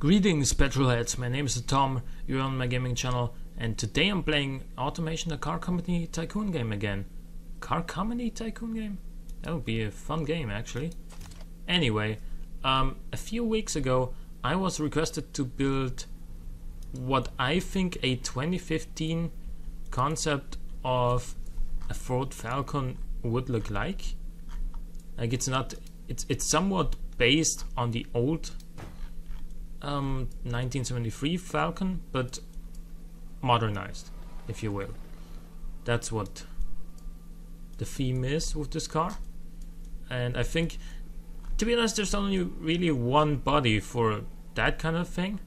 Greetings petrolheads, my name is Tom, you're on my gaming channel, and today I'm playing Automation the Car Company Tycoon game again. Car Company Tycoon game? That would be a fun game actually. Anyway, a few weeks ago I was requested to build what I think a 2015 concept of a Ford Falcon would look like. Like it's somewhat based on the old 1973 Falcon, but modernized, if you will. That's what the theme is with this car. And I think, to be honest, there's only really one body for that kind of thing,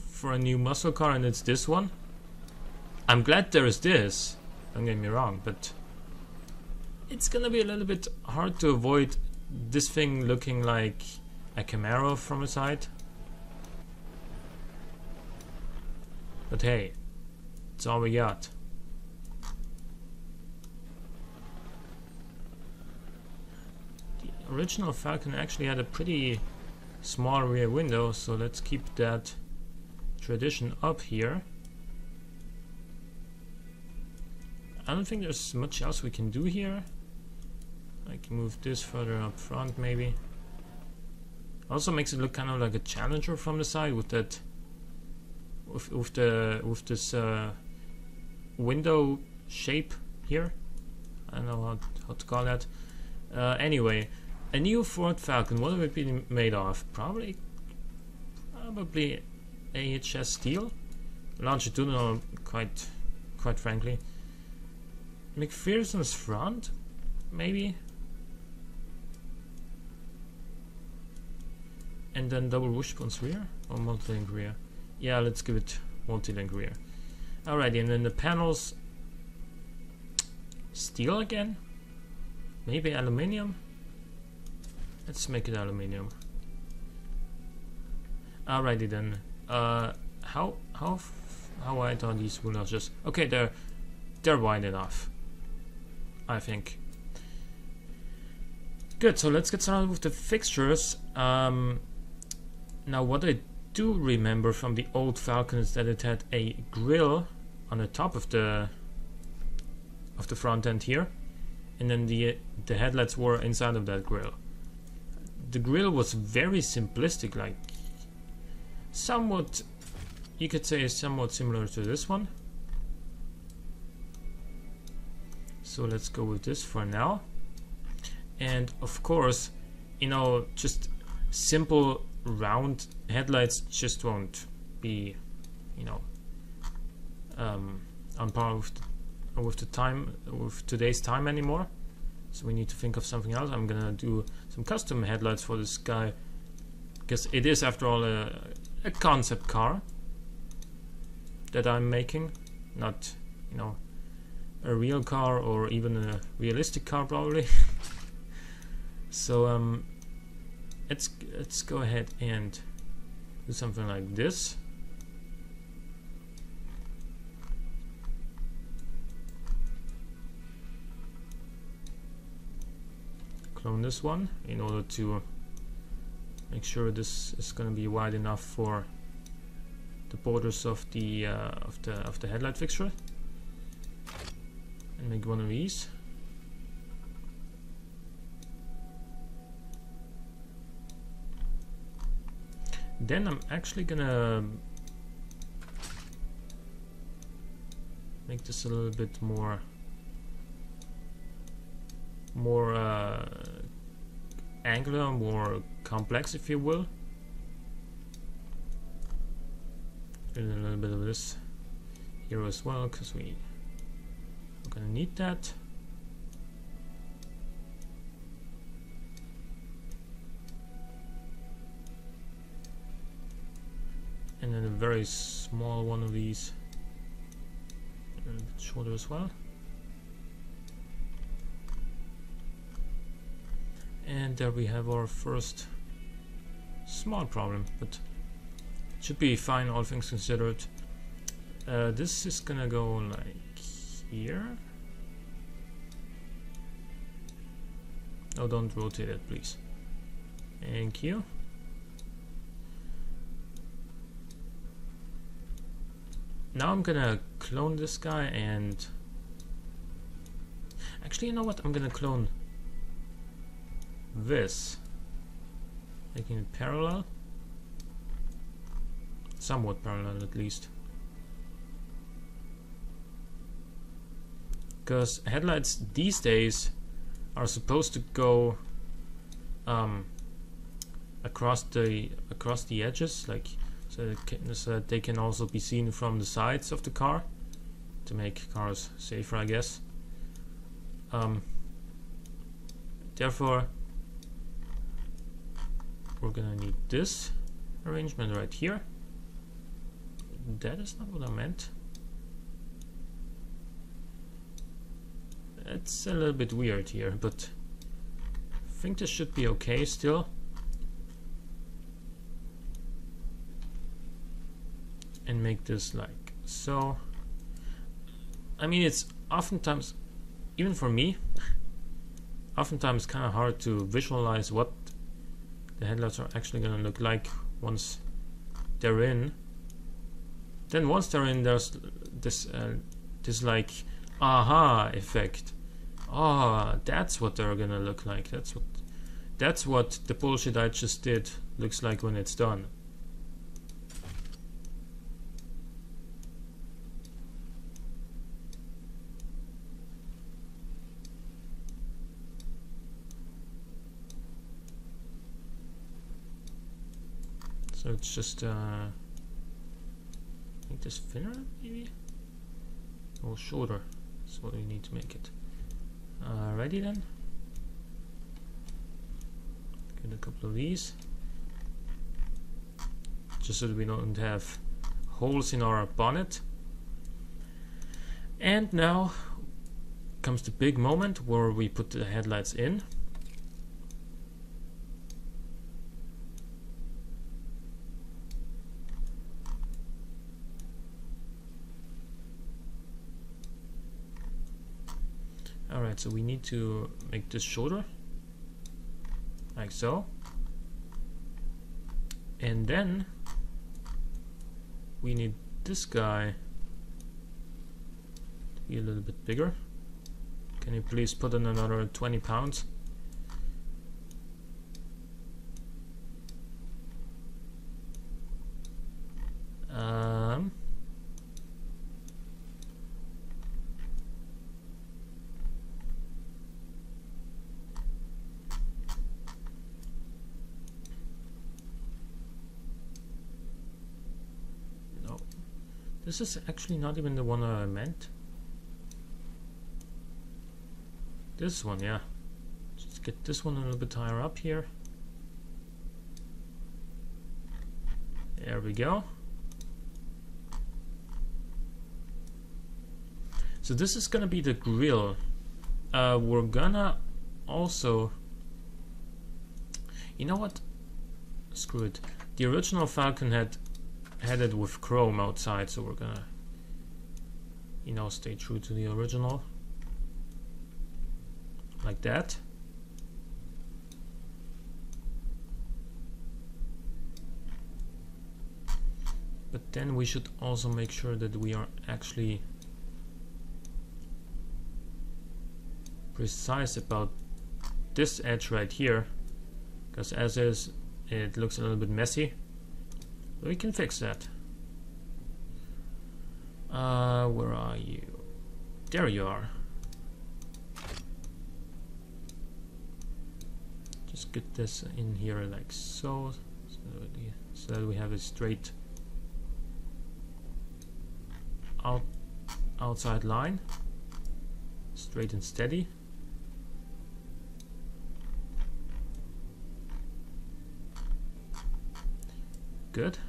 for a new muscle car, and it's this one. I'm glad there is this, don't get me wrong, but it's gonna be a little bit hard to avoid this thing looking like a Camaro from the side. But hey, it's all we got. The original Falcon actually had a pretty small rear window, so let's keep that tradition up here. I don't think there's much else we can do here. I can move this further up front maybe. Also makes it look kind of like a Challenger from the side with that with this window shape here. I don't know how to call that. Anyway, a new Ford Falcon. What would it be made of? Probably AHS steel, longitudinal, quite frankly. McPherson's front, maybe. And then double wishbone's rear or multi-link rear? Yeah, let's give it multi-link rear. Alrighty, and then the panels, steel again? Maybe aluminium? Let's make it aluminium. Alrighty then. How wide are these wheels? Just okay. They're wide enough, I think. Good. So let's get started with the fixtures. Now, what I do remember from the old Falcon is that it had a grille on the top of the front end here, and then the headlights were inside of that grille. The grille was very simplistic, like somewhat, you could say, somewhat similar to this one. So let's go with this for now. And of course, you know, just simple round headlights just won't be, you know, on par with today's time anymore. So we need to think of something else. I'm gonna do some custom headlights for this guy, because it is, after all, a concept car that I'm making, not, you know, a real car or even a realistic car probably. So let's go ahead and do something like this. Clone this one in order to make sure this is going to be wide enough for the borders of the headlight fixture, and make one of these. Then I'm actually gonna make this a little bit more angular, more complex, if you will. And a little bit of this here as well, because we're gonna need that. And then a very small one of these, a little bit shorter as well. And there we have our first small problem, but it should be fine, all things considered. This is gonna go like here. Oh, don't rotate it, please. Thank you. now I'm gonna clone this guy, and actually, you know what? I'm gonna clone this, making it parallel, somewhat parallel at least, because headlights these days are supposed to go across the edges, like so that they can also be seen from the sides of the car to make cars safer, I guess. Therefore, we're gonna need this arrangement right here. That is not what I meant. It's a little bit weird here, but I think this should be okay still. And make this like so. I mean, it's oftentimes, even for me, oftentimes kind of hard to visualize what the headlights are actually going to look like once they're in. Then once they're in, there's this like aha effect. Ah, that's what they're gonna look like. That's what the bullshit I just did looks like when it's done. So it's just make this thinner maybe, or shorter. That's what we need to make it. Ready then? Get a couple of these, just so that we don't have holes in our bonnet. And now comes the big moment where we put the headlights in. Alright, so we need to make this shorter, like so. And then we need this guy to be a little bit bigger. Can you please put in another 20 pounds? This is actually not even the one that I meant. This one, yeah. Just get this one a little bit higher up here. There we go. So this is gonna be the grille. We're gonna also, you know what? Screw it. The original Falcon had it with chrome outside, so we're gonna, you know, stay true to the original, like that. But then we should also make sure that we are actually precise about this edge right here, because as is, it looks a little bit messy. We can fix that. Where are you? There you are. Just get this in here like so, so that we have a straight outside line, straight and steady. Good.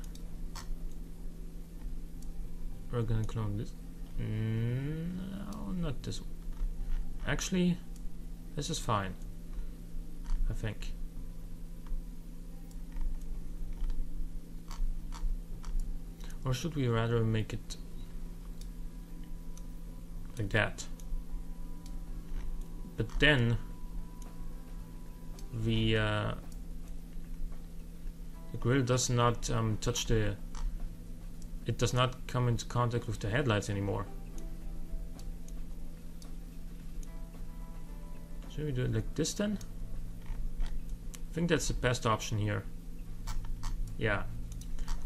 We're gonna clone this. No, not this one. Actually, this is fine, I think. Or should we rather make it like that? But then the grille does not touch the it does not come into contact with the headlights anymore. Should we do it like this then? I think that's the best option here. Yeah,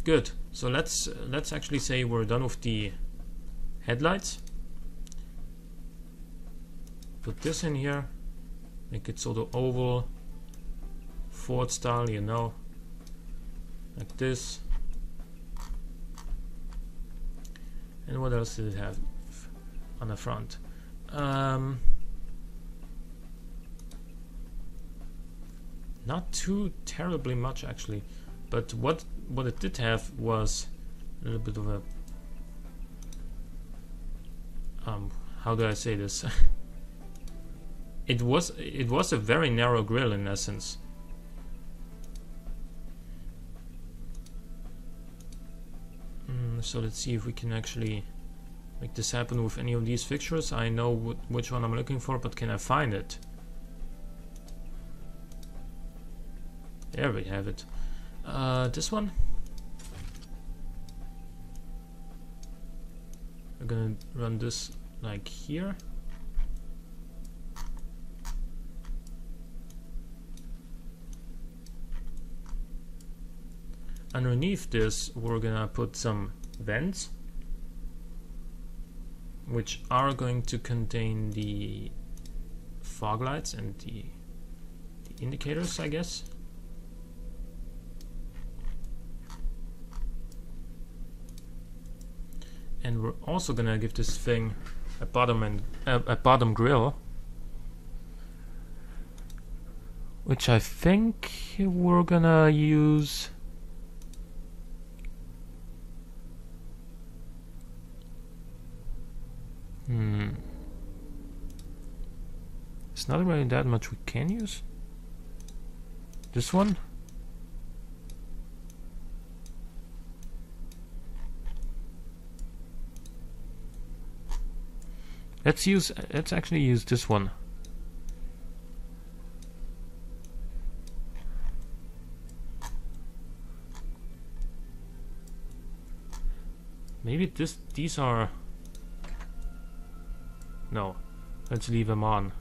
good. So let's actually say we're done with the headlights. Put this in here, make it sort of oval, Ford style, you know, like this. And what else did it have on the front? Not too terribly much actually, but what it did have was a little bit of a how do I say this? It was a very narrow grille in essence. So let's see if we can actually make this happen with any of these fixtures. I know which one I'm looking for, but can I find it? There we have it. This one. We're gonna run this like here. Underneath this, we're gonna put some vents, which are going to contain the fog lights and the indicators, I guess. And we're also gonna give this thing a bottom grill, which I think we're gonna use. It's not really that much we can use. This one. Let's actually use this one. Maybe these are. No, let's leave them on.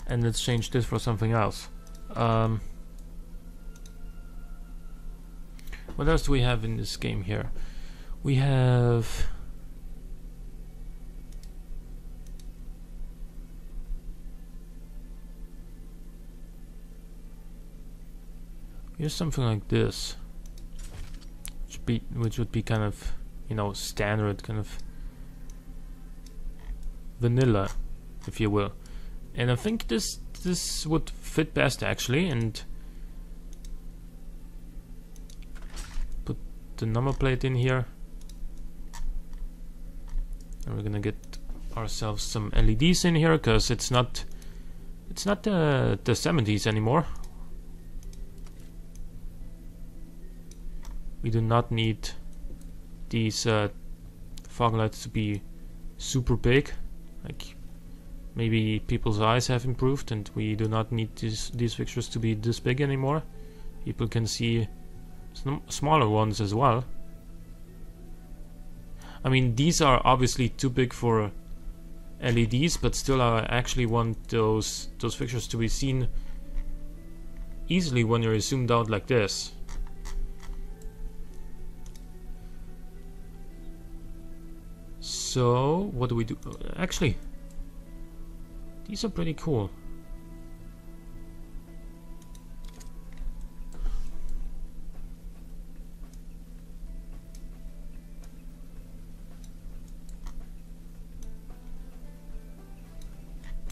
And let's change this for something else. What else do we have in this game here? We have. Here's something like this, which would be kind of, you know, standard, kind of vanilla, if you will. And I think this would fit best actually, and put the number plate in here. And we're gonna get ourselves some LEDs in here, because it's not the 70s anymore. We do not need these fog lights to be super big. Like, maybe people's eyes have improved and we do not need these fixtures to be this big anymore. People can see smaller ones as well. I mean, these are obviously too big for LEDs, but still I actually want those fixtures to be seen easily when you're zoomed out like this. So, what do we do? Actually, these are pretty cool.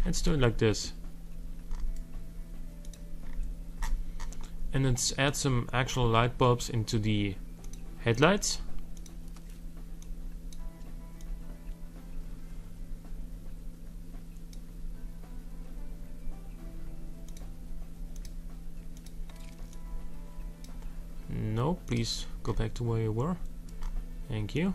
Let's do it like this. And let's add some actual light bulbs into the headlights. No, please go back to where you were. Thank you.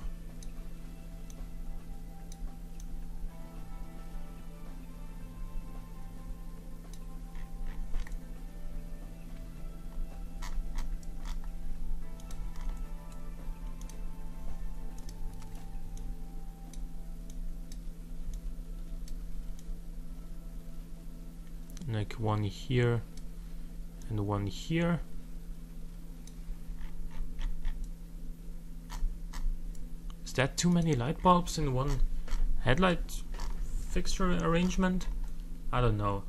like one here and one here. Is that too many light bulbs in one headlight fixture arrangement? I don't know.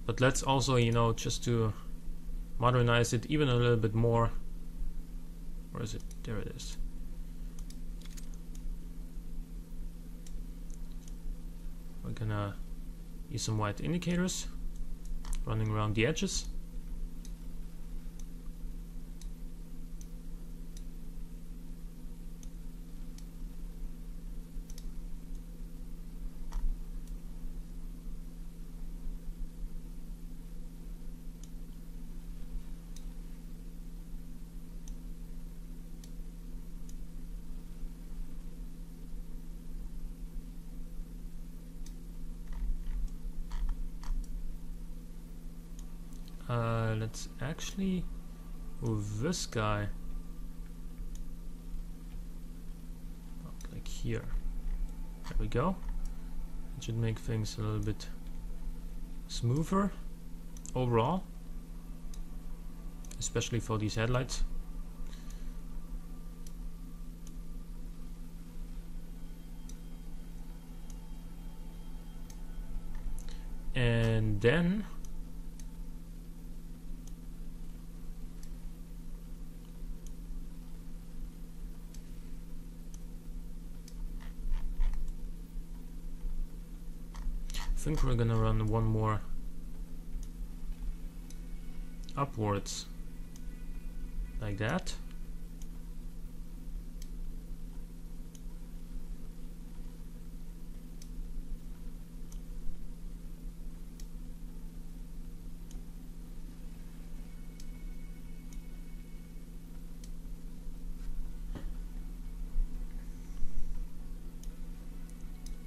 But let's also, you know, just to modernize it even a little bit more. Where is it? There it is. We're gonna use some white indicators running around the edges. Let's actually move this guy up like here. There we go. It should make things a little bit smoother overall, especially for these headlights. And then I think we're gonna run one more upwards like that.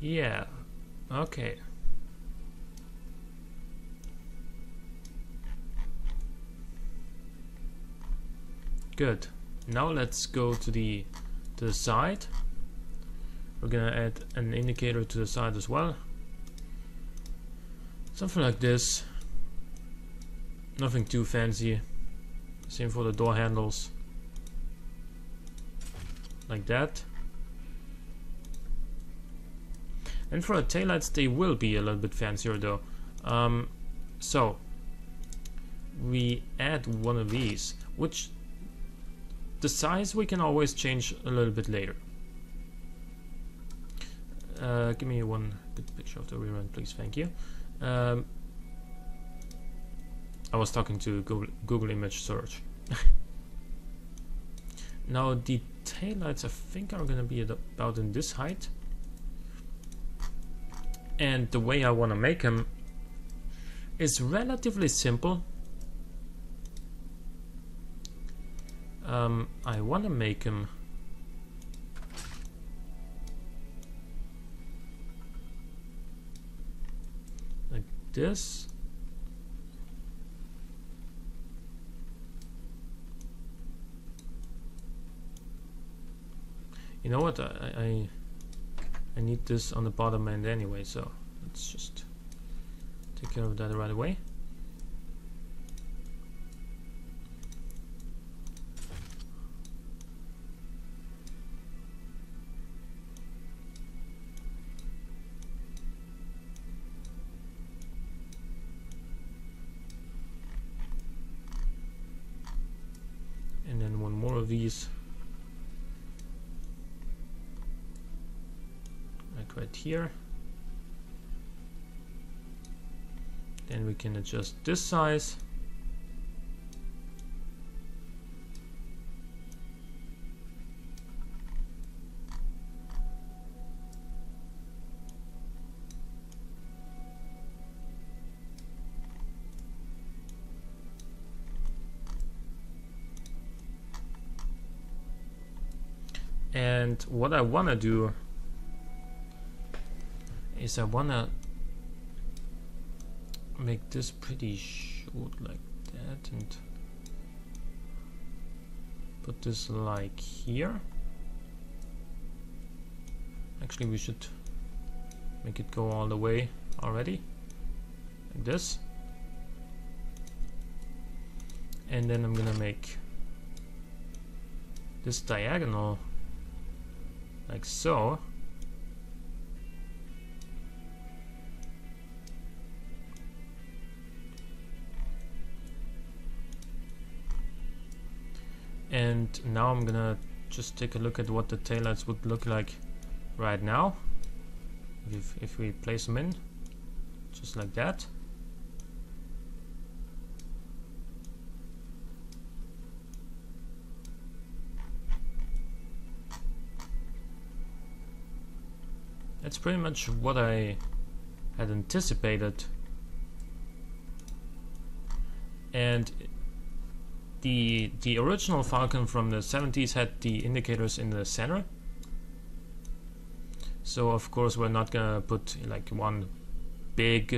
Yeah, okay. Good. Now let's go to the side. We're gonna add an indicator to the side as well. Something like this. Nothing too fancy. Same for the door handles. Like that. And for the taillights, they will be a little bit fancier though. So we add one of these, which the size we can always change a little bit later. Give me one good picture of the rear end, please. Thank you. I was talking to Google image search. Now the taillights I think are gonna be about in this height. And the way I want to make them is relatively simple. I want to make them like this. You know what? I need this on the bottom end anyway, so let's just take care of that right away. And then one more of these. Right here. Then we can adjust this size. And what I want to do is I wanna make this pretty short like that and put this like here. Actually we should make it go all the way already, like this. And then I'm gonna make this diagonal like so. And now I'm gonna just take a look at what the taillights would look like right now if we place them in just like that. That's pretty much what I had anticipated. And the original Falcon from the 70s had the indicators in the center. So of course we're not gonna put like one big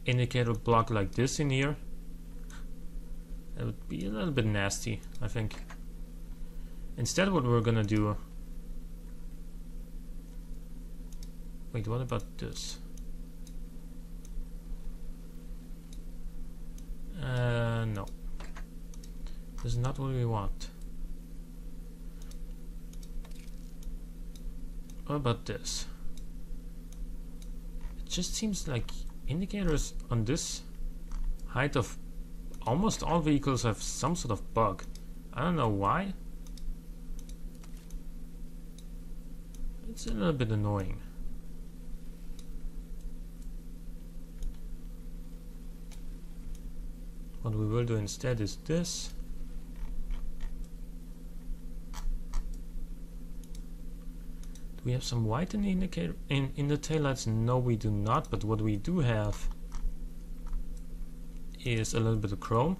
indicator block like this in here. That would be a little bit nasty, I think. Instead what we're gonna do... Wait, what about this? No. This is not what we want. What about this? It just seems like indicators on this height of almost all vehicles have some sort of bug. I don't know why. It's a little bit annoying. What we will do instead is this. Do we have some white in the indicator in the taillights? No, we do not, but what we do have is a little bit of chrome.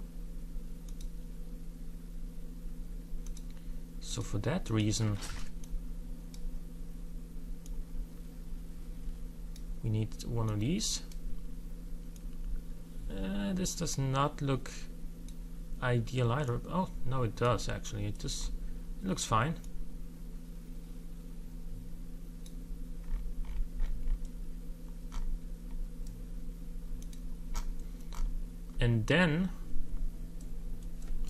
So for that reason we need one of these. This does not look ideal either. Oh, no, it does actually. It looks fine. And then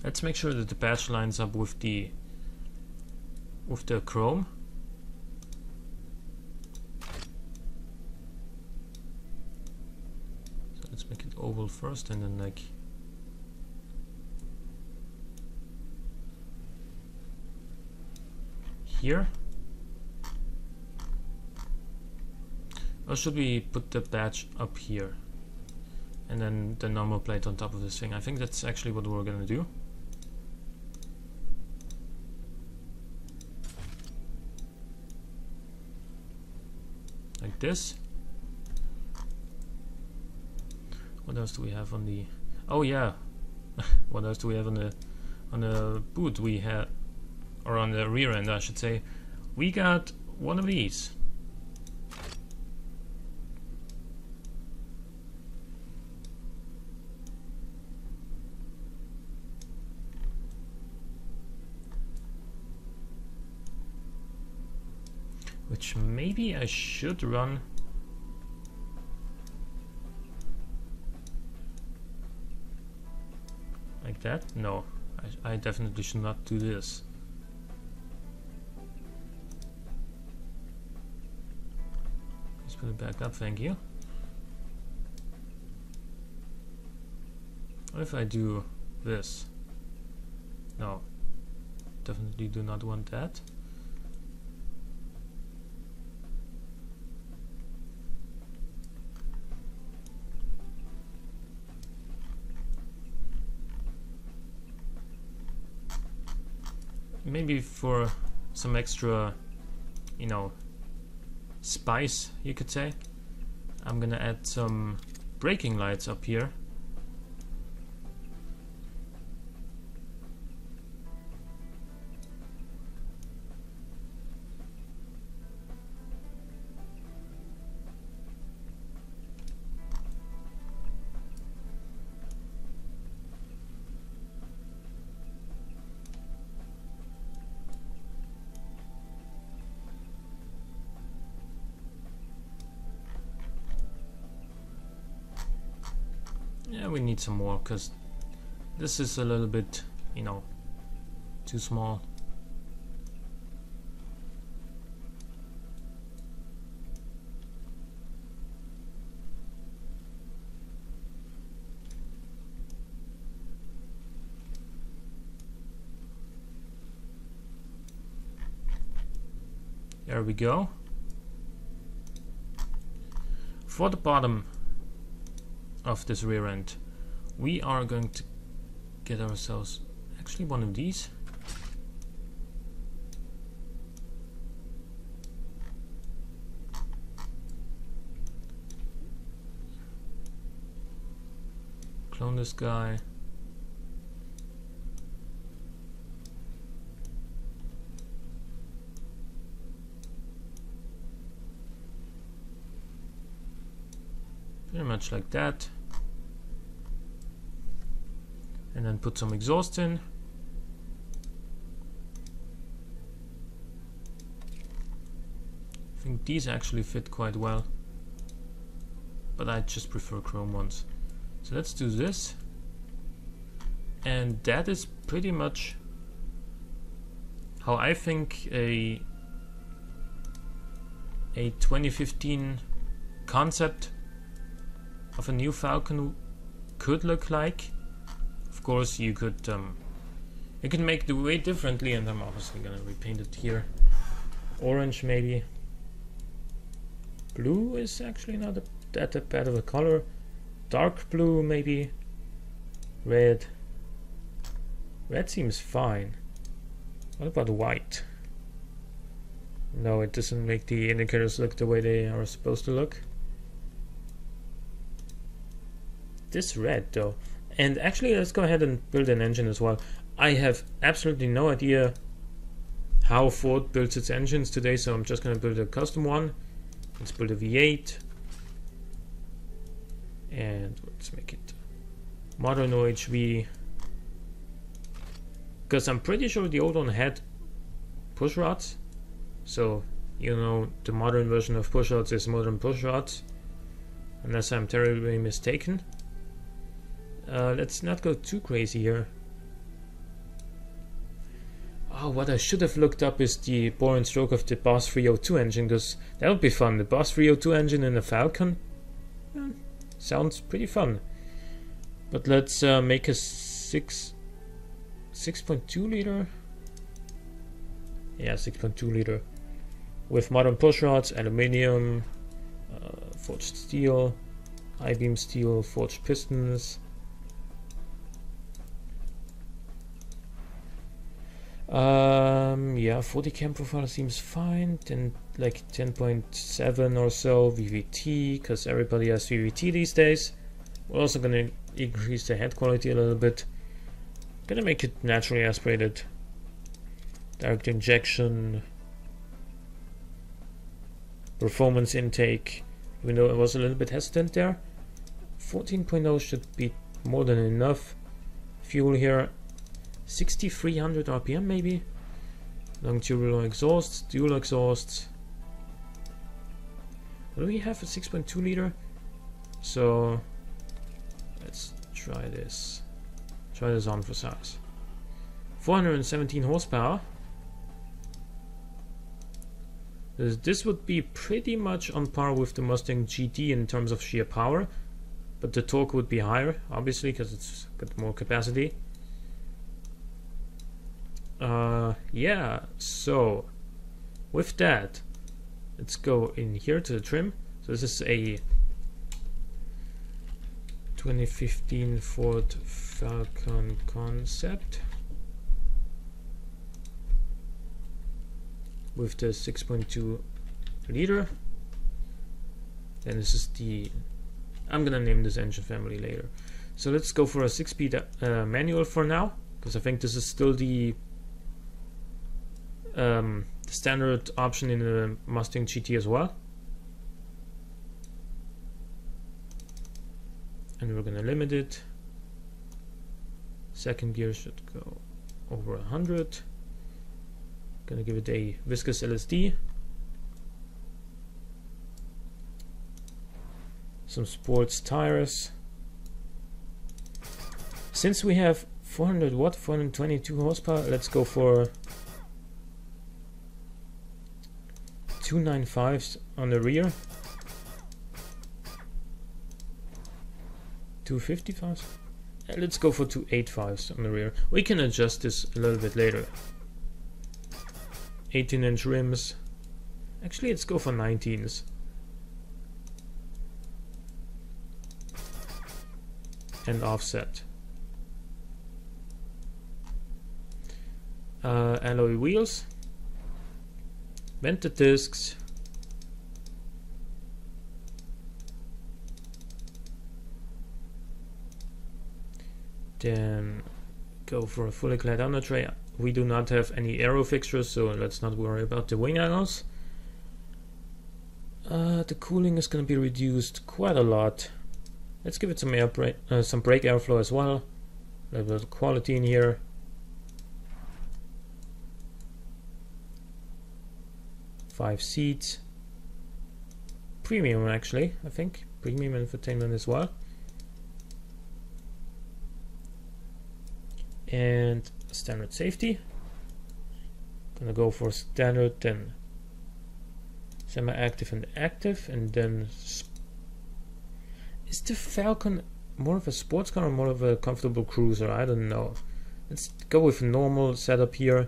let's make sure that the patch lines up with the chrome. Let's make it oval first and then like here. Or should we put the badge up here and then the normal plate on top of this thing? I think that's actually what we're gonna do. Like this. What else do we have on the... Oh yeah, what else do we have on the boot? We had, or on the rear end I should say, we got one of these. Which maybe I should run. Like that? No, I definitely should not do this. Let's put it back up, thank you. What if I do this? No, definitely do not want that. Maybe for some extra, you know, spice, you could say, I'm gonna add some braking lights up here. Yeah, we need some more because this is a little bit, you know, too small. There we go. For the bottom of this rear end, we are going to get ourselves actually one of these. Clone this guy. Pretty much like that. And then put some exhaust in. I think these actually fit quite well, but I just prefer chrome ones. So let's do this. And that is pretty much how I think a 2015 concept of a new Falcon could look like. Of course, you could make the way differently, and I'm obviously gonna repaint it here. Orange, maybe. Blue is actually not that bad of a color. Dark blue, maybe. Red. Red seems fine. What about white? No, it doesn't make the indicators look the way they are supposed to look. This red though. And actually, let's go ahead and build an engine as well. I have absolutely no idea how Ford builds its engines today, so I'm just going to build a custom one. Let's build a V8. And let's make it modern OHV. Because I'm pretty sure the old one had push rods. So, you know, the modern version of push rods is modern push rods. Unless I'm terribly mistaken. Let's not go too crazy here. Oh, what I should have looked up is the bore and stroke of the Boss 302 engine, because that would be fun. The Boss 302 engine in a Falcon sounds pretty fun. But let's make a 6.2 liter. Yeah, 6.2 liter with modern push rods, aluminium, forged steel, I-beam steel, forged pistons. Yeah, 40 cam profile seems fine. Then like 10.7 or so VVT, because everybody has VVT these days. We're also gonna increase the head quality a little bit. Gonna make it naturally aspirated. Direct injection. Performance intake. Even though I was a little bit hesitant there. 14.0 should be more than enough. Fuel here. 6300 RPM maybe. Longitudinal exhaust, dual exhaust. Do we have a 6.2 liter? So let's try this. Try this on for size. 417 horsepower. This would be pretty much on par with the Mustang GT in terms of sheer power, but the torque would be higher, obviously, because it's got more capacity. Yeah, so with that, let's go in here to the trim. So this is a 2015 Ford Falcon concept with the 6.2 liter. And this is the, I'm gonna name this engine family later. So let's go for a 6-speed manual for now, because I think this is still the standard option in the Mustang GT as well. And we're gonna limit it. Second gear should go over 100. Gonna give it a viscous LSD. Some sports tires. since we have 400 watt, 422 horsepower, let's go for 295s on the rear, 255s. Let's go for 285s on the rear. We can adjust this a little bit later. 18-inch rims. Actually, let's go for 19s. And offset. Alloy wheels. Vented discs. Then go for a fully clad under tray. We do not have any aero fixtures, so let's not worry about the wing angles. The cooling is going to be reduced quite a lot. Let's give it some some brake airflow as well. A little bit of quality in here. Five seats. Premium, actually, I think. Premium infotainment as well. And standard safety. Gonna go for standard, then semi-active and active, and then is the Falcon more of a sports car or more of a comfortable cruiser? I don't know. Let's go with a normal setup here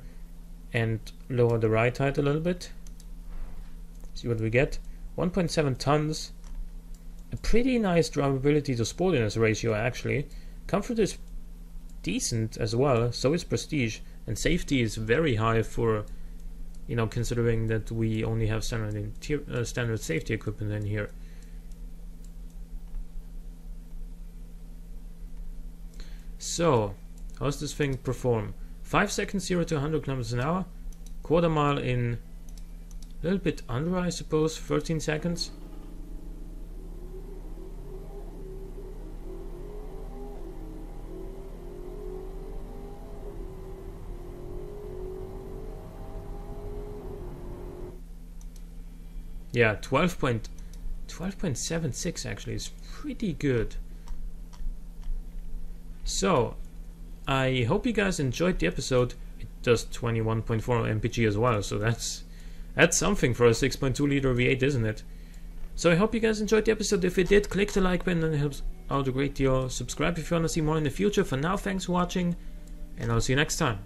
and lower the ride height a little bit. See what we get. 1.7 tons. A pretty nice drivability to sportiness ratio, actually. Comfort is decent as well, so is prestige, and safety is very high for, you know, considering that we only have standard safety equipment in here. So, how's this thing perform? 5 seconds 0 to 100 kilometers an hour, quarter mile in a little bit under, I suppose, 13 seconds. Yeah, 12.76 actually is pretty good. So, I hope you guys enjoyed the episode. It does 21.4 mpg as well, so that's something for a 6.2 liter V8, isn't it? So I hope you guys enjoyed the episode. If you did, click the like button, and it helps out a great deal. Subscribe if you want to see more in the future. For now, thanks for watching, and I'll see you next time.